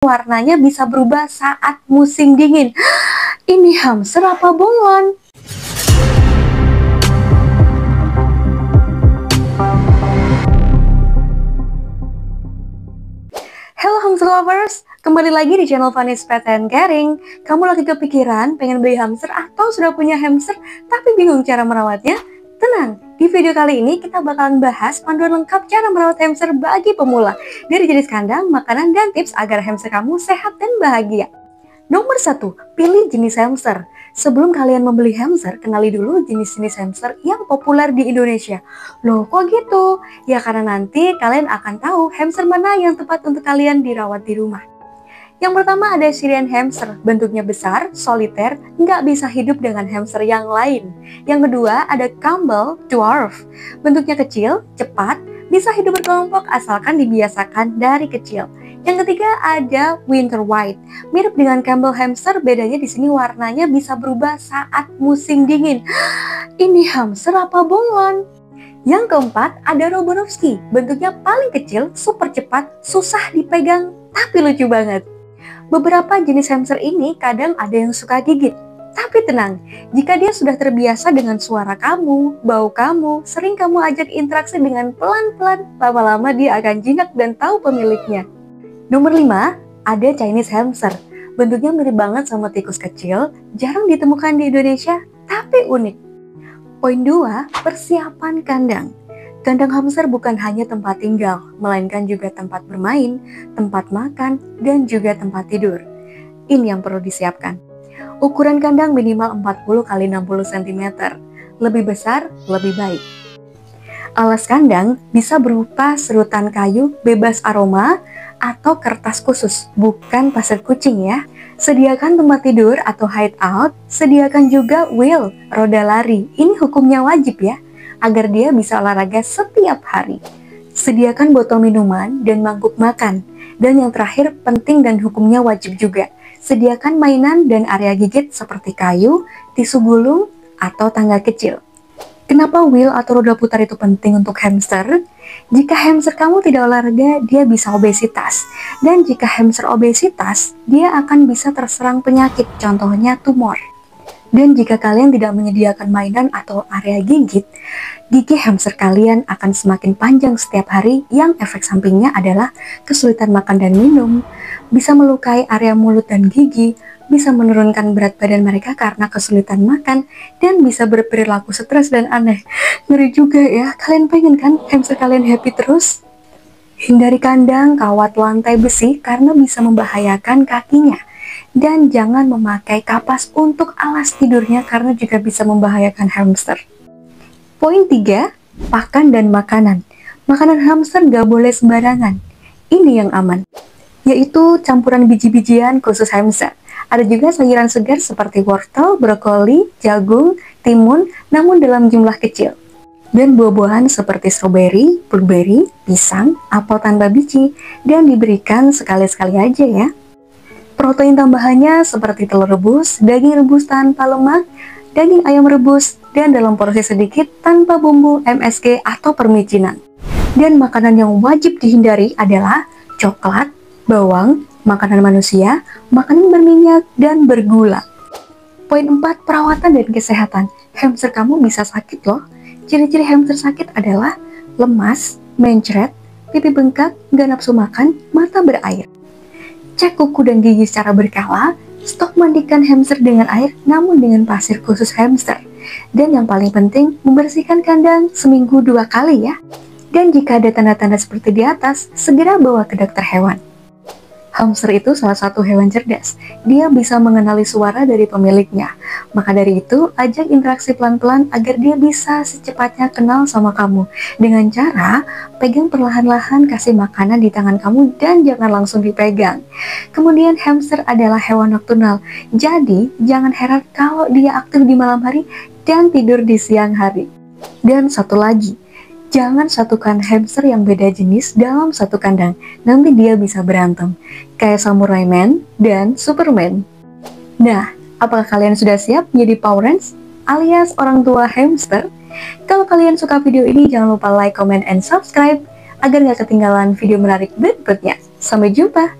warnanya bisa berubah saat musim dingin. Ini hamster apa bunglon? Hello hamster lovers, kembali lagi di channel Vanessa Pet and Caring. Kamu lagi kepikiran pengen beli hamster atau sudah punya hamster tapi bingung cara merawatnya? Tenang, di video kali ini kita bakalan bahas panduan lengkap cara merawat hamster bagi pemula, dari jenis kandang, makanan, dan tips agar hamster kamu sehat dan bahagia. Nomor 1, pilih jenis hamster. Sebelum kalian membeli hamster, kenali dulu jenis-jenis hamster yang populer di Indonesia. Loh, kok gitu? Ya karena nanti kalian akan tahu hamster mana yang tepat untuk kalian dirawat di rumah. Yang pertama ada Syrian hamster, bentuknya besar, soliter, nggak bisa hidup dengan hamster yang lain. Yang kedua ada Campbell Dwarf, bentuknya kecil, cepat, bisa hidup berkelompok asalkan dibiasakan dari kecil. Yang ketiga ada Winter White, mirip dengan Campbell hamster, bedanya di sini warnanya bisa berubah saat musim dingin. Ini hamster apa bunglon? Yang keempat ada Roborovski, bentuknya paling kecil, super cepat, susah dipegang, tapi lucu banget. Beberapa jenis hamster ini kadang ada yang suka gigit. Tapi tenang, jika dia sudah terbiasa dengan suara kamu, bau kamu, sering kamu ajak interaksi dengan pelan-pelan, lama-lama dia akan jinak dan tahu pemiliknya. Nomor 5, ada Chinese hamster. Bentuknya mirip banget sama tikus kecil, jarang ditemukan di Indonesia, tapi unik. Poin 2, persiapan kandang. Kandang hamster bukan hanya tempat tinggal, melainkan juga tempat bermain, tempat makan, dan juga tempat tidur. Ini yang perlu disiapkan. Ukuran kandang minimal 40 x 60 cm. Lebih besar, lebih baik. Alas kandang bisa berupa serutan kayu bebas aroma atau kertas khusus, bukan pasir kucing ya. Sediakan tempat tidur atau hideout, sediakan juga wheel, roda lari. Ini hukumnya wajib ya, agar dia bisa olahraga setiap hari. Sediakan botol minuman dan mangkuk makan. Dan yang terakhir penting dan hukumnya wajib juga, sediakan mainan dan area gigit seperti kayu, tisu gulung, atau tangga kecil. Kenapa wheel atau roda putar itu penting untuk hamster? Jika hamster kamu tidak olahraga, dia bisa obesitas. Dan jika hamster obesitas, dia akan bisa terserang penyakit, contohnya tumor. Dan jika kalian tidak menyediakan mainan atau area gigit, gigi hamster kalian akan semakin panjang setiap hari yang efek sampingnya adalah kesulitan makan dan minum, bisa melukai area mulut dan gigi, bisa menurunkan berat badan mereka karena kesulitan makan, dan bisa berperilaku stres dan aneh. Ngeri juga ya, kalian pengen kan hamster kalian happy terus? Hindari kandang kawat lantai besi karena bisa membahayakan kakinya. Dan jangan memakai kapas untuk alas tidurnya karena juga bisa membahayakan hamster. Poin 3, pakan dan makanan. Makanan hamster gak boleh sembarangan. Ini yang aman, yaitu campuran biji-bijian khusus hamster. Ada juga sayuran segar seperti wortel, brokoli, jagung, timun, namun dalam jumlah kecil. Dan buah-buahan seperti stroberi, blueberry, pisang, apel tanpa biji, dan diberikan sekali-sekali aja ya. Protein tambahannya seperti telur rebus, daging rebus tanpa lemak, daging ayam rebus, dan dalam porsi sedikit tanpa bumbu, MSG, atau permicinan. Dan makanan yang wajib dihindari adalah coklat, bawang, makanan manusia, makanan berminyak, dan bergula. Poin 4, perawatan dan kesehatan. Hamster kamu bisa sakit loh. Ciri-ciri hamster sakit adalah lemas, mencret, pipi bengkak, gak nafsu makan, mata berair. Cek kuku dan gigi secara berkala, stok mandikan hamster dengan air namun dengan pasir khusus hamster. Dan yang paling penting, membersihkan kandang seminggu 2 kali ya. Dan jika ada tanda-tanda seperti di atas, segera bawa ke dokter hewan. Hamster itu salah satu hewan cerdas. Dia bisa mengenali suara dari pemiliknya. Maka dari itu, ajak interaksi pelan-pelan agar dia bisa secepatnya kenal sama kamu. Dengan cara, pegang perlahan-lahan, kasih makanan di tangan kamu dan jangan langsung dipegang. Kemudian hamster adalah hewan nokturnal. Jadi, jangan heran kalau dia aktif di malam hari dan tidur di siang hari. Dan satu lagi, jangan satukan hamster yang beda jenis dalam satu kandang, nanti dia bisa berantem, kayak Samurai Man dan Superman. Nah, apakah kalian sudah siap menjadi parents alias orang tua hamster? Kalau kalian suka video ini, jangan lupa like, comment, and subscribe agar gak ketinggalan video menarik berikutnya. Sampai jumpa!